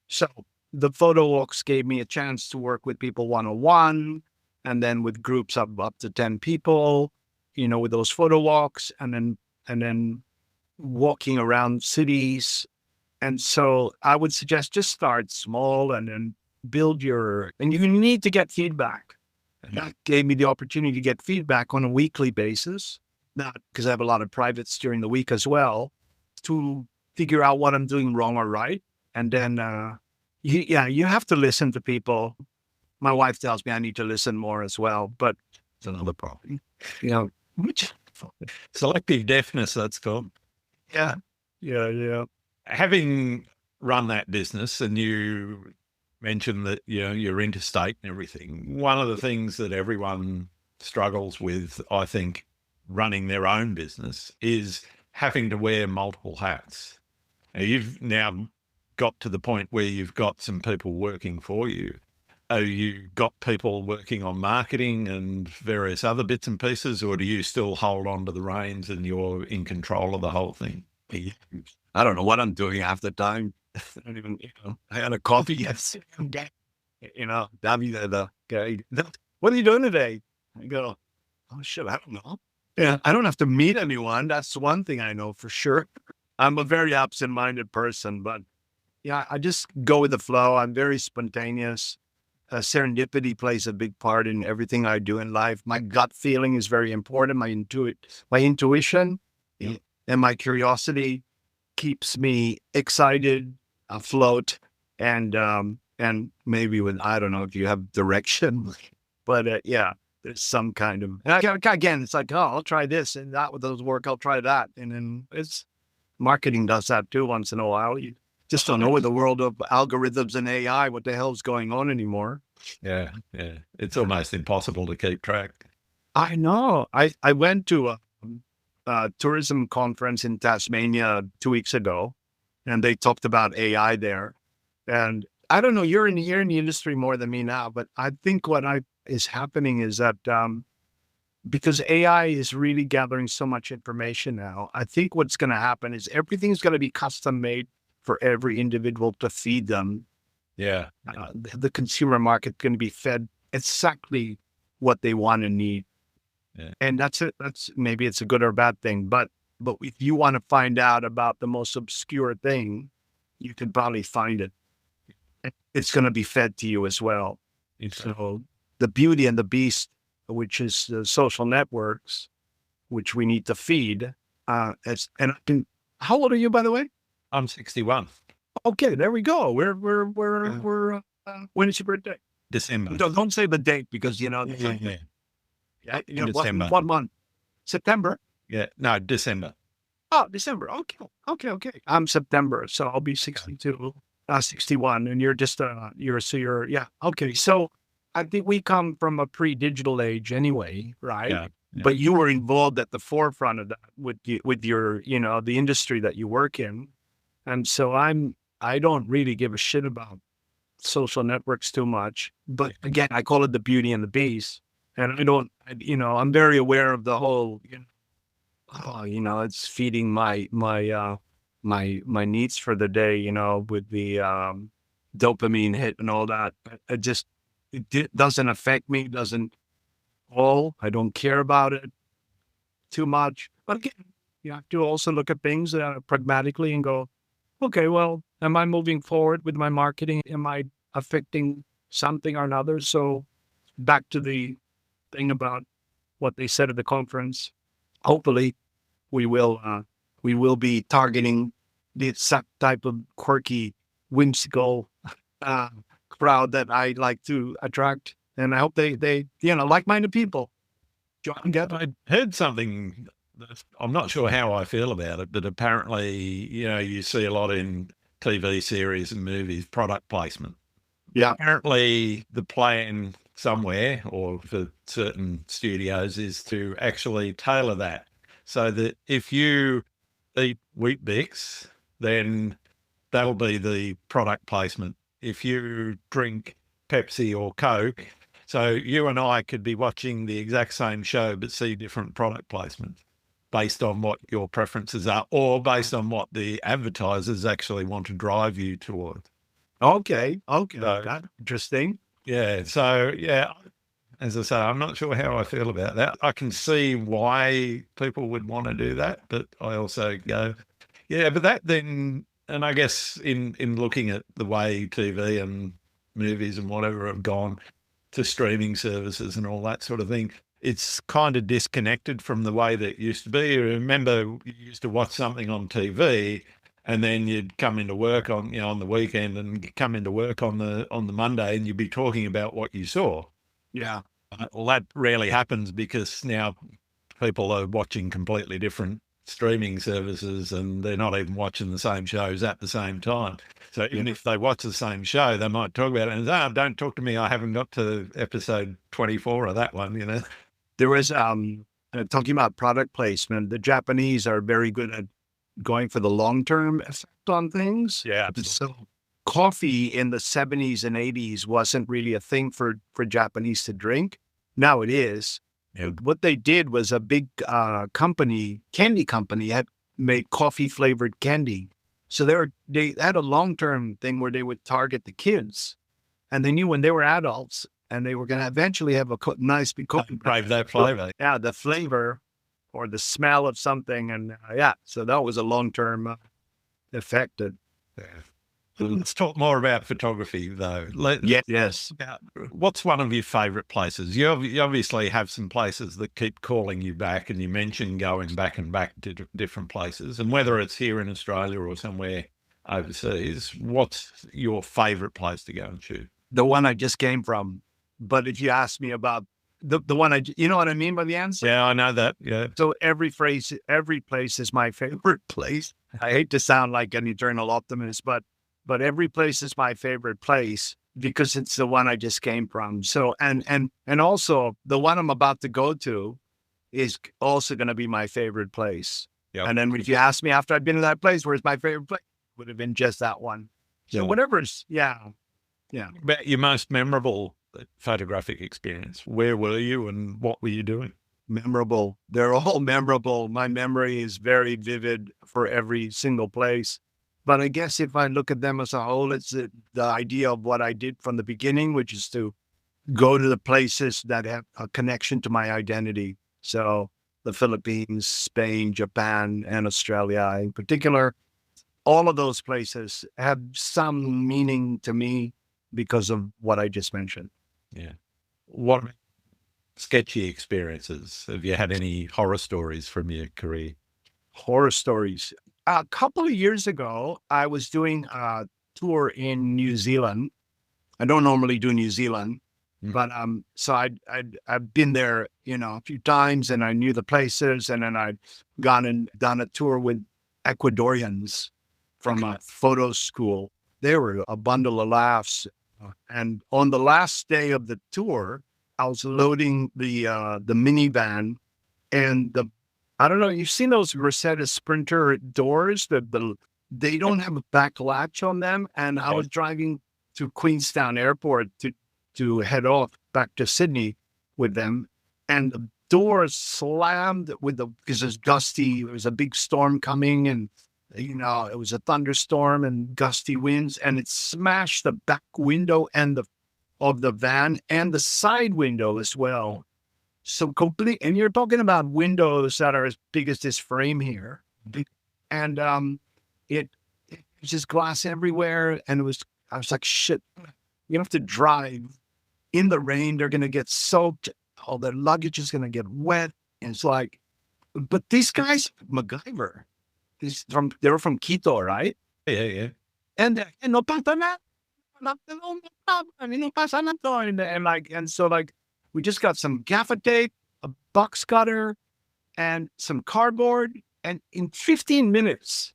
So the photo walks gave me a chance to work with people one-on-one, and then with groups of up to 10 people, with those photo walks, and then walking around cities. And so I would suggest just start small and then build and you need to get feedback. And that gave me the opportunity to get feedback on a weekly basis, not because I have a lot of privates during the week as well, to figure out what I'm doing wrong or right. And then, you have to listen to people. My wife tells me I need to listen more as well, but it's another problem. Selective deafness, that's called. Yeah. Yeah. Having run that business, and you mentioned that, you're interstate and everything. One of the things that everyone struggles with, I think, running their own business is having to wear multiple hats. Now, you've now got to the point where you've got some people working for you. you got people working on marketing and various other bits and pieces, or do you still hold on to the reins and you're in control of the whole thing? I don't know what I'm doing half the time. I don't even, I had a coffee yesterday. David, the guy, what are you doing today? I go, oh shit, I don't know. Yeah, I don't have to meet anyone. That's one thing I know for sure. I'm a very absent-minded person, but yeah, I just go with the flow. I'm very spontaneous. Serendipity plays a big part in everything I do in life. My gut feeling is very important. My intuition and my curiosity keeps me excited, afloat, and maybe with, I don't know if you have direction, but yeah, there's some kind of, and again, it's like, oh, I'll try this and that doesn't work. I'll try that. And then marketing does that too once in a while. You just don't know with the world of algorithms and AI, what the hell's going on anymore. Yeah. It's almost impossible to keep track. I know. I went to a tourism conference in Tasmania 2 weeks ago, and they talked about AI there. And I don't know, you're in the industry more than me now, but I think what is happening is that because AI is really gathering so much information now, I think what's going to happen is everything's going to be custom made for every individual to feed them. Yeah. The consumer market going to be fed exactly what they want and need. Yeah. And that's it. Maybe it's a good or bad thing, but if you want to find out about the most obscure thing, you can probably find it. It's going to be fed to you as well. So the beauty and the beast, which is the social networks, which we need to feed. How old are you, by the way? I'm 61. Okay, there we go. We're when is your birthday? December. Don't say the date because Yeah. December. What month? September. Yeah. No, December. Oh, December. Okay. I'm September, so I'll be 62, 61, and you're just yeah. Okay, so I think we come from a pre-digital age anyway, right? Yeah. But you were involved at the forefront of that with your the industry that you work in, and so I don't really give a shit about social networks too much. But again, I call it the beauty and the beast, and I'm very aware of the whole, it's feeding my needs for the day, with the dopamine hit and all that. It doesn't affect me, I don't care about it too much. But again, you have to also look at things pragmatically and go, okay, well, am I moving forward with my marketing? Am I affecting something or another? So back to the thing about what they said at the conference. Hopefully we will be targeting the exact type of quirky, whimsical crowd that I like to attract. And I hope they like-minded people. I heard something that I'm not sure how I feel about it, but apparently, you see a lot in TV series and movies, product placement. Yeah. Apparently the plan somewhere or for certain studios is to actually tailor that so that if you eat Wheat Bix, then that'll be the product placement. If you drink Pepsi or Coke, so you and I could be watching the exact same show but see different product placements based on what your preferences are or based on what the advertisers actually want to drive you towards. Okay. So, That's interesting. Yeah. So, yeah, as I say, I'm not sure how I feel about that. I can see why people would want to do that, but I also go, yeah, but that then, and I guess in looking at the way TV and movies and whatever have gone to streaming services and all that sort of thing, it's kind of disconnected from the way that it used to be. You remember you used to watch something on TV and then you'd come into work on the weekend and come into work on the Monday and you'd be talking about what you saw. Yeah. Well, that rarely happens because now people are watching completely different streaming services and they're not even watching the same shows at the same time. So even if they watch the same show, they might talk about it and say, don't talk to me. I haven't got to episode 24 of that one, There was, talking about product placement, the Japanese are very good at going for the long-term effect on things. Yeah. So coffee in the 70s and 80s wasn't really a thing for Japanese to drink. Now it is. Yeah. What they did was a big candy company had made coffee flavored candy. So they had a long-term thing where they would target the kids, and they knew when they were adults and they were going to eventually have a nice big coffee. Crave that flavor. Yeah, the flavor or the smell of something. And so that was a long-term effect. Let's talk more about photography, though. Yes. What's one of your favourite places? You obviously have some places that keep calling you back, and you mentioned going back and back to different places. And whether it's here in Australia or somewhere overseas, what's your favourite place to go and shoot? The one I just came from. But if you ask me about the one you know what I mean by the answer? Yeah, I know that. Yeah. So every place is my favorite place. I hate to sound like an eternal optimist, but every place is my favorite place because it's the one I just came from. So, and also the one I'm about to go to is also going to be my favorite place. Yep. And then if you ask me after I've been to that place, where's my favorite place? It would have been just that one. So whatever's, yeah. About your most memorable photographic experience, where were you and what were you doing? Memorable. They're all memorable. My memory is very vivid for every single place. But I guess if I look at them as a whole, it's the idea of what I did from the beginning, which is to go to the places that have a connection to my identity. So the Philippines, Spain, Japan, and Australia in particular, all of those places have some meaning to me because of what I just mentioned. Yeah. What about sketchy experiences? Have you had any horror stories from your career? Horror stories. A couple of years ago, I was doing a tour in New Zealand. I don't normally do New Zealand, but so I've been there, a few times, and I knew the places, and then I'd gone and done a tour with Ecuadorians from a photo school. They were a bundle of laughs, and on the last day of the tour, I was loading the minivan, and I don't know. You've seen those Rosetta Sprinter doors? They don't have a back latch on them. And I was driving to Queenstown Airport to head off back to Sydney with them, and the doors slammed because it's gusty. There was a big storm coming, and it was a thunderstorm and gusty winds, and it smashed the back window of the van and the side window as well. So complete, and you're talking about windows that are as big as this frame here, and it was just glass everywhere, and I was like, shit, you have to drive in the rain. They're gonna get soaked. All their luggage is gonna get wet. And it's like, but these guys, MacGyver, they were from Quito, right? Yeah. And no pasa nada, no pasa nada, and so we just got some gaffer tape, a box cutter, and some cardboard. And in 15 minutes,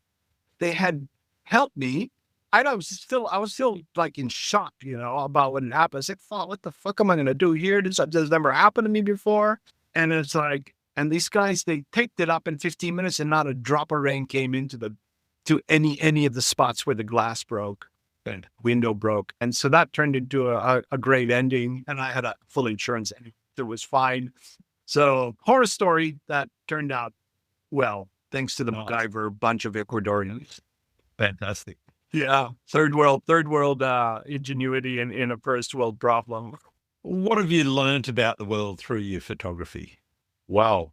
they had helped me. I was still like in shock, about what had happened. I said, what the fuck am I going to do here? This has never happened to me before. And it's like, and these guys, they taped it up in 15 minutes, and not a drop of rain came to any of the spots where the glass broke. And window broke. And so that turned into a great ending. And I had a full insurance and it was fine. So horror story that turned out well, thanks to the MacGyver bunch of Ecuadorians. Fantastic. Yeah. Third world ingenuity in a first world problem. What have you learned about the world through your photography? Wow.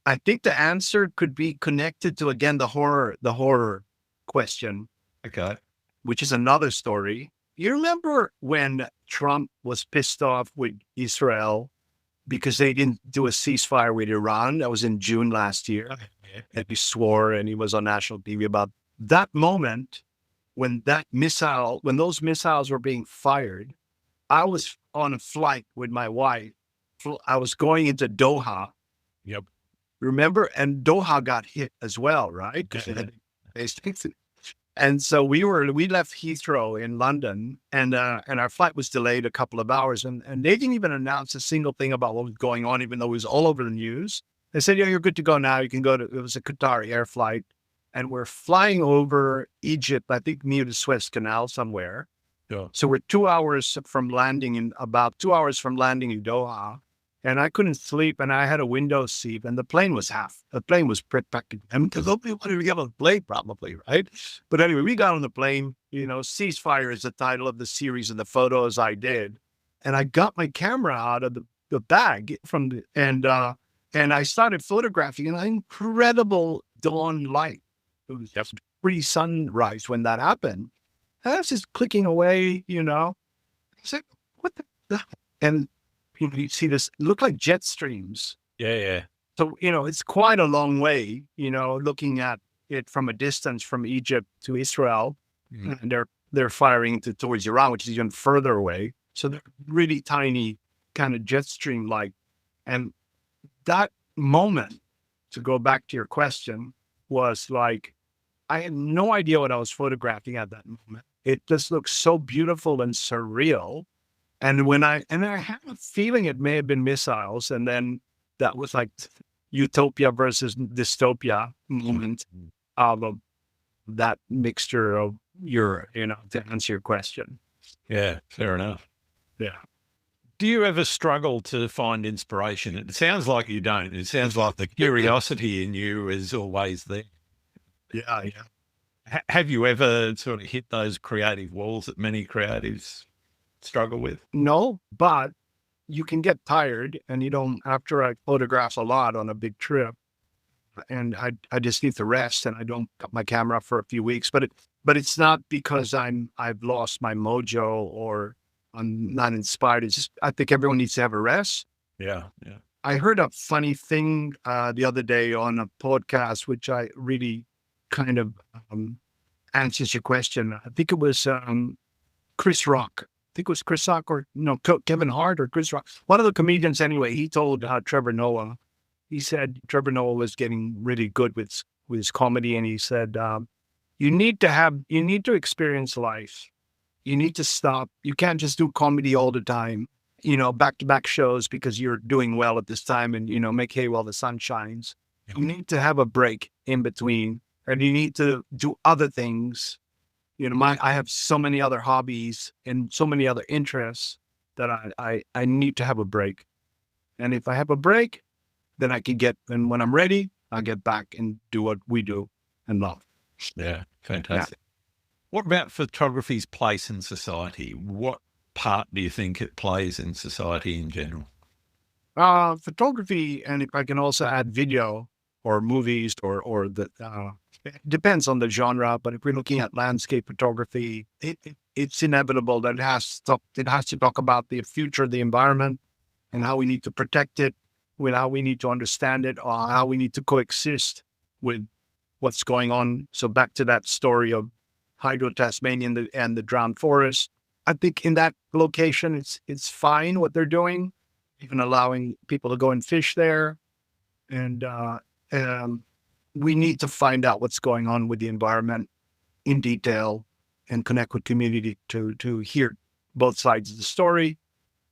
I think the answer could be connected to, again, the horror question. Okay. Which is another story. You remember when Trump was pissed off with Israel because they didn't do a ceasefire with Iran? That was in June last year. Yeah. And he swore, and he was on national TV about that moment when those missiles were being fired. I was on a flight with my wife. I was going into Doha. Yep. Remember? And Doha got hit as well, right? Because it had And so we left Heathrow in London, and our flight was delayed a couple of hours, and they didn't even announce a single thing about what was going on, even though it was all over the news. They said, "Yeah, you're good to go now. You can go to." It was a Qatar Air flight, and we're flying over Egypt, I think near the Suez Canal somewhere. Sure. So we're 2 hours from landing in about 2 hours from landing in Doha, and I couldn't sleep, and I had a window seat, and the plane was practically empty because nobody wanted to get on the plane, probably, right? But anyway, we got on the plane. Ceasefire is the title of the series and the photos I did, and I got my camera out of the bag and I started photographing an incredible dawn light. It was pre-sunrise when that happened. And I was just clicking away, I said, what the? And you see this, it looked like jet streams. Yeah. So, it's quite a long way, looking at it from a distance from Egypt to Israel. Mm. And they're firing towards Iran, which is even further away. So they're really tiny kind of jet stream like. And that moment, to go back to your question, was like, I had no idea what I was photographing at that moment. It just looked so beautiful and surreal. And I had a feeling it may have been missiles. And then that was like utopia versus dystopia moment of that mixture of to answer your question. Yeah, fair enough. Yeah. Do you ever struggle to find inspiration? It sounds like you don't. It sounds like the curiosity in you is always there. Yeah. Have you ever sort of hit those creative walls that many creatives struggle with? No, but you can get tired, and after I photograph a lot on a big trip, and I just need to rest, and I don't got my camera for a few weeks, but it's not because I've lost my mojo or I'm not inspired. It's just, I think everyone needs to have a rest. Yeah. I heard a funny thing the other day on a podcast, which I really kind of answers your question. I think it was Chris Rock. I think it was Chris Rock or Kevin Hart or Chris Rock. One of the comedians anyway, he told Trevor Noah, he said Trevor Noah was getting really good with his comedy. And he said, you need to experience life. You need to stop. You can't just do comedy all the time, back-to-back shows because you're doing well at this time and, make hay while the sun shines. Yeah. You need to have a break in between, and you need to do other things. I have so many other hobbies and so many other interests that I need to have a break. And if I have a break, then and when I'm ready, I'll get back and do what we do and love. Yeah. Fantastic. Yeah. What about photography's place in society? What part do you think it plays in society in general? Photography, and if I can also add video or movies or it depends on the genre, but if we're looking at landscape photography, it's inevitable that it has to talk about the future of the environment and how we need to protect it, with how we need to understand it, or how we need to coexist with what's going on. So back to that story of Hydro Tasmania and the drowned forest. I think in that location, it's fine what they're doing, even allowing people to go and fish there. And we need to find out what's going on with the environment in detail and connect with community to hear both sides of the story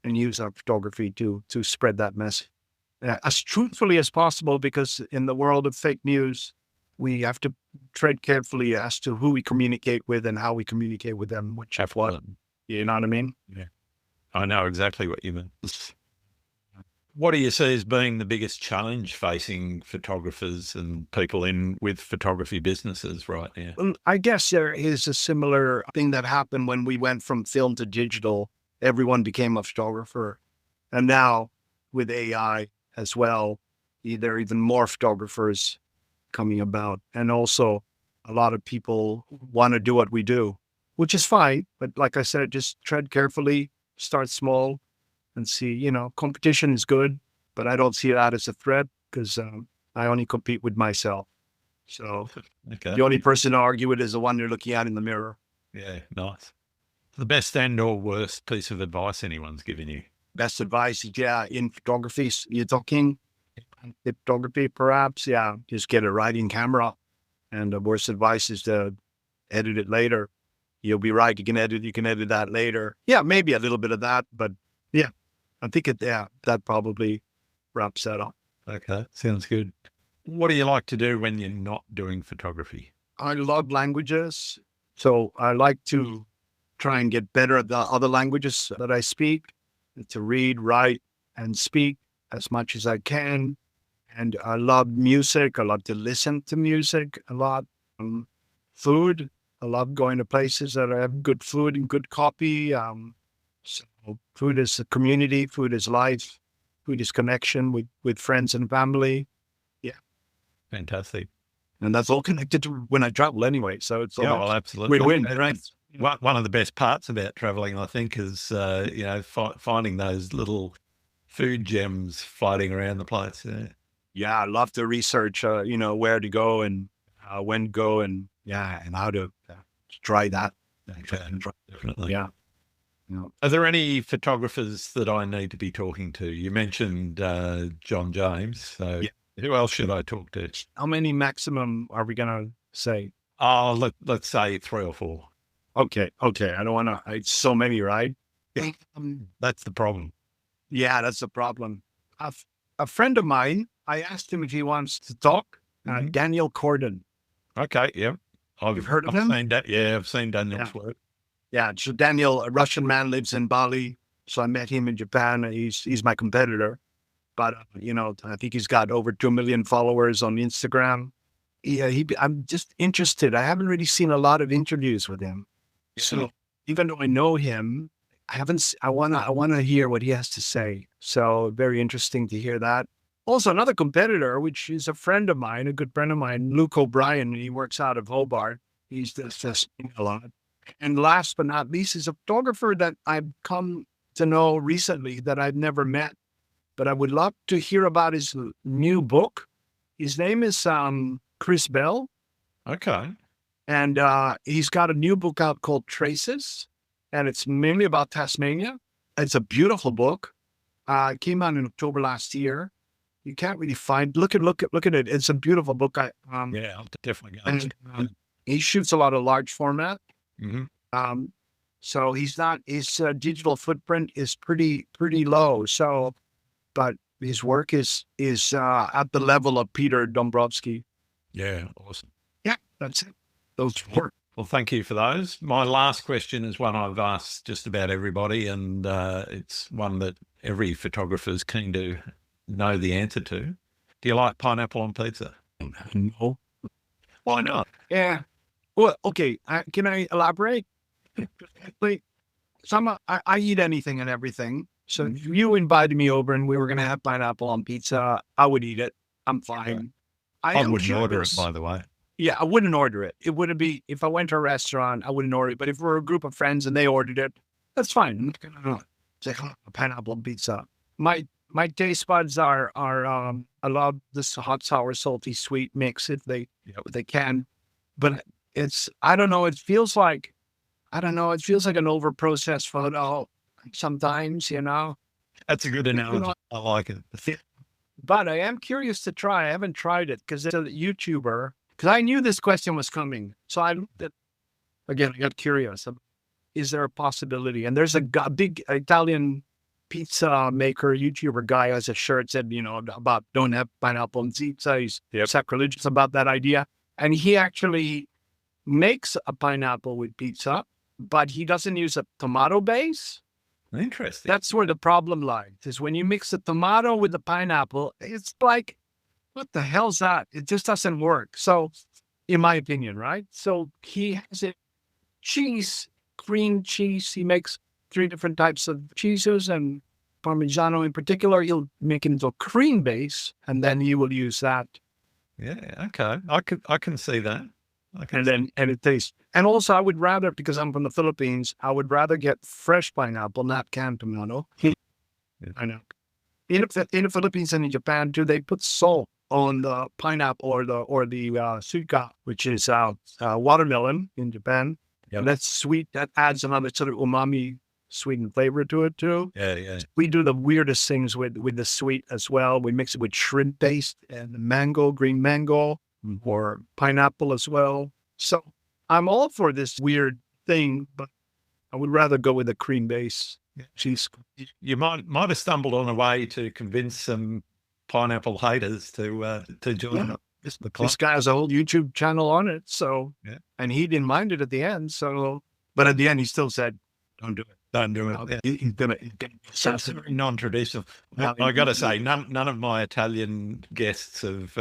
and use our photography to spread that message as truthfully as possible, because in the world of fake news, we have to tread carefully as to who we communicate with and how we communicate with them, which have what, you know what I mean? Yeah, I know exactly what you mean. What do you see as being the biggest challenge facing photographers and people with photography businesses right now? Well, I guess there is a similar thing that happened when we went from film to digital. Everyone became a photographer. And now with AI as well, there are even more photographers coming about. And also a lot of people want to do what we do, which is fine. But like I said, just tread carefully, start small and see, competition is good, but I don't see that as a threat because I only compete with myself. So The only person to argue with is the one you're looking at in the mirror. Yeah, nice. The best and or worst piece of advice anyone's given you? Best advice, in photography, you're talking photography, perhaps, just get a writing camera. And the worst advice is to edit it later. You'll be right. You can edit that later. Yeah, maybe a little bit of that, but yeah, I think that probably wraps that up. Okay, sounds good. What do you like to do when you're not doing photography? I love languages. So I like to try and get better at the other languages that I speak, to read, write, and speak as much as I can. And I love music. I love to listen to music a lot. Food. I love going to places that have good food and good coffee. So food is a community. Food is life. Food is connection with friends and family. Yeah. Fantastic. And that's all connected to when I travel anyway. So it's all Yeah, well, absolutely. win-win, right? One of the best parts about traveling, I think, is, finding those little food gems floating around the place. Yeah. Yeah, I love to research, where to go and when to go and how to try that. Definitely. Yeah. Are there any photographers that I need to be talking to? You mentioned John James. So who else should I talk to? How many maximum are we going to say? Oh, let's say 3 or 4. Okay. I don't want to, it's so many, right? Yeah. That's the problem. Yeah, that's the problem. A friend of mine, I asked him if he wants to talk, Daniel Corden. Okay, yeah. You've heard of him? Seen that. Yeah, I've seen Daniel's work. Yeah, so Daniel, a Russian man, lives in Bali. So I met him in Japan. He's my competitor. But, I think he's got over 2 million followers on Instagram. Yeah, I'm just interested. I haven't really seen a lot of interviews with him. Yeah. So even though I know him, I want to hear what he has to say. So very interesting to hear that. Also, another competitor, which is a friend of mine, a good friend of mine, Luke O'Brien. He works out of Hobart. He's just a lot. And last but not least is a photographer that I've come to know recently that I've never met, but I would love to hear about his new book. His name is Chris Bell. Okay. And he's got a new book out called Traces, and it's mainly about Tasmania. It's a beautiful book. It came out in October last year. You can't really look at it. It's a beautiful book. I'll definitely go. He shoots a lot of large format. Mm-hmm. So his digital footprint is pretty low. So, but his work is at the level of Peter Dombrowski. Yeah, awesome. Yeah, that's it. Those work. Well, thank you for those. My last question is one I've asked just about everybody, and it's one that every photographer is keen to know the answer to. Do you like pineapple on pizza? No. Why not? Yeah. Well, okay. Can I elaborate? I eat anything and everything. So if you invited me over and we were going to have pineapple on pizza, I would eat it. I'm fine. I wouldn't order it, by the way. Yeah, I wouldn't order it. It wouldn't be, if I went to a restaurant, I wouldn't order it. But if we're a group of friends and they ordered it, that's fine. I'm not going to say, a pineapple on pizza. My taste buds are I love this hot, sour, salty, sweet mix if they can. But I don't know, it feels like an over-processed photo sometimes, That's a good analogy. I like it. But I am curious to try. I haven't tried it because it's a YouTuber. Because I knew this question was coming. So I got curious. Is there a possibility? And there's a big Italian pizza maker, YouTuber guy who has a shirt said, about don't have pineapple on pizza. He's sacrilegious about that idea. And he actually makes a pineapple with pizza, but he doesn't use a tomato base. Interesting. That's where the problem lies, is when you mix the tomato with the pineapple, it's like, what the hell's that? It just doesn't work. So, in my opinion, right? So he has it cream cheese. He makes 3 different types of cheeses and Parmigiano in particular. He'll make it into a cream base and then he will use that. Yeah. Okay. I can see that. And it tastes. And also I would rather, because I'm from the Philippines, I would rather get fresh pineapple, not canned tomato. I know. In the Philippines and in Japan too, they put salt on the pineapple or the suica, which is watermelon in Japan. Yeah, that's sweet. That adds another sort of umami, sweet flavor to it too. Yeah. We do the weirdest things with the sweet as well. We mix it with shrimp paste and mango, green mango, or pineapple as well. So I'm all for this weird thing, but I would rather go with a cream base cheese. You might have stumbled on a way to convince some pineapple haters to join the club. This guy has a whole YouTube channel on it. So, Yeah. and he didn't mind it at the end. So, but at the end, he still said, "Don't do it." Don't do it. Yeah. He's gonna Sounds very non-traditional. I got to say, none of my Italian guests have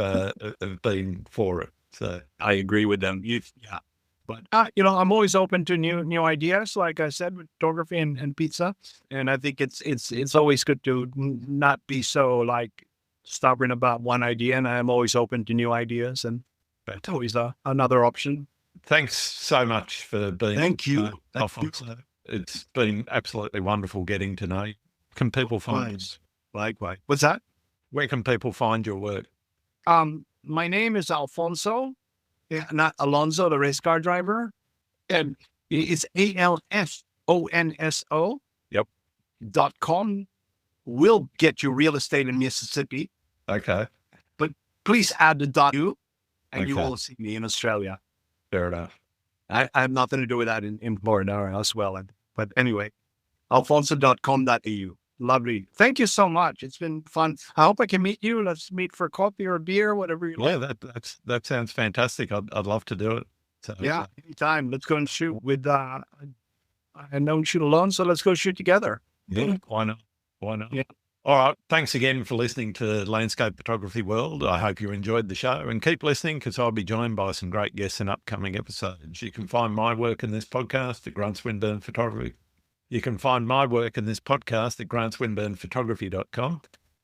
been for it. So I agree with them. Yeah. But I'm always open to new ideas. Like I said, with photography and pizza, and I think it's always good to not be so like stubborn about one idea. And I'm always open to new ideas, and that's always another option. thanks so much for being. Thank you. Alfonso. It's been absolutely wonderful getting to know you. Can people find? Likewise. What's that? Where can people find your work? My name is Alfonso, not Alonso, the race car driver, and it's ALFONSO. Yep. .com. Will get you real estate in Mississippi. Okay. But please add the .u, and you Okay. will see me in Australia. Fair enough. I have nothing to do with that in Florida or as well. But anyway, alfonso.com.eu. Lovely. Thank you so much. It's been fun. I hope I can meet you. Let's meet for coffee or a beer, whatever you like. Yeah, that sounds fantastic. I'd love to do it. So, Yeah, anytime. Let's go and shoot with, I don't shoot alone, so let's go shoot together. yeah. Why not? Why not? Yeah. All right. Thanks again for listening to Landscape Photography World. I hope you enjoyed the show, and keep listening because I'll be joined by some great guests in upcoming episodes. You can find my work in this podcast at Grant Swinburne Photography. You can find my work in this podcast at grantswinburnephotography.com.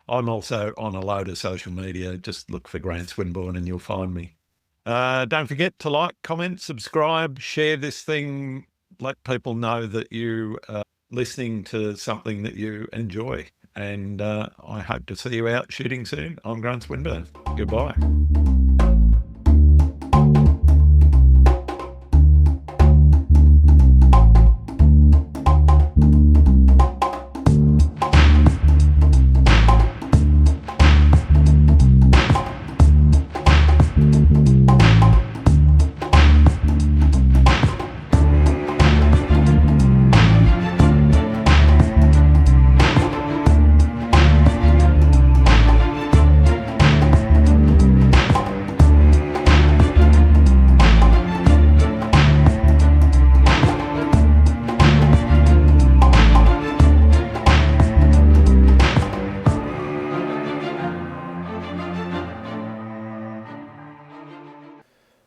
I'm also on a load of social media. Just look for Grant Swinburne and you'll find me. Don't forget to like, comment, subscribe, share this thing. Let people know that you are listening to something that you enjoy. And I hope to see you out shooting soon. I'm Grant Swinburne. Goodbye.